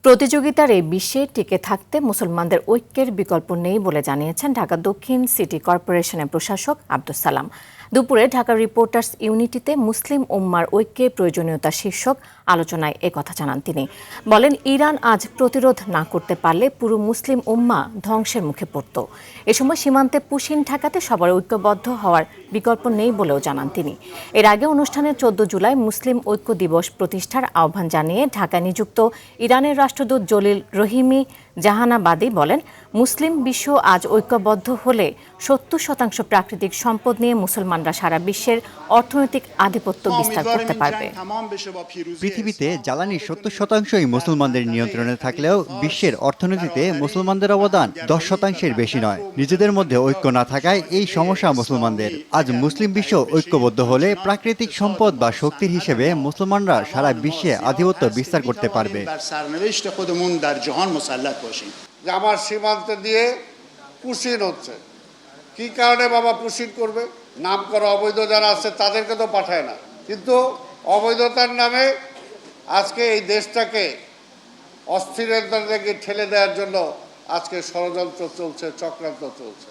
প্রতিযোগিতার এই বিশ্বে টিকে থাকতে মুসলমানদের ঐক্যের বিকল্প নেই বলে জানিয়েছেন ঢাকা দক্ষিণ সিটি কর্পোরেশনের প্রশাসক আব্দুস সালাম। দুপুরে ঢাকা রিপোর্টার্স ইউনিটিতে মুসলিম উম্মার ঐক্যের প্রয়োজনীয়তা শীর্ষক আলোচনায় একথা জানান তিনি। বলেন, ইরান আজ প্রতিরোধ না করতে পারলে পুরো মুসলিম উম্মা ধ্বংসের মুখে পড়ত। এ সময় সীমান্তে পুশিন ঠেকাতে সবার ঐক্যবদ্ধ হওয়ার বিকল্প নেই বলেও জানান তিনি। এর আগে অনুষ্ঠানে 14 জুলাই মুসলিম ঐক্য দিবস প্রতিষ্ঠার আহ্বান জানিয়ে ঢাকায় নিযুক্ত ইরানের রাষ্ট্রদূত জলিল রহিমি জাহানাবাদী বলেন, মুসলিম বিশ্ব আজ ঐক্যবদ্ধ হলে 70% প্রাকৃতিক সম্পদ নিয়ে মুসলমানরা সারা বিশ্বের অর্থনৈতিক আধিপত্য বিস্তার করতে পারবে। পৃথিবীতে জ্বালানির 70%ই মুসলমানদের নিয়ন্ত্রণে থাকলেও বিশ্বের অর্থনীতিতে মুসলমানদের অবদান 10%-এর বেশি নয়। নিজেদের মধ্যে ঐক্য না থাকায় এই সমস্যা মুসলমানদের। আজ মুসলিম বিশ্ব ঐক্যবদ্ধ হলে প্রাকৃতিক সম্পদ বা শক্তির হিসেবে মুসলমানরা সারা বিশ্বে আধিপত্য বিস্তার করতে পারবে। আমার সীমান্ত দিয়ে পুশিন হচ্ছে, কি কারণে বাবা পুশিন করবে? নাম করা অবৈধ যারা আছে তাদেরকে তো পাঠায় না, কিন্তু অবৈধতার নামে আজকে এই দেশটাকে অস্থিরতার দিকে ঠেলে দেওয়ার জন্য আজকে ষড়যন্ত্র চলছে, চক্রান্ত চলছে।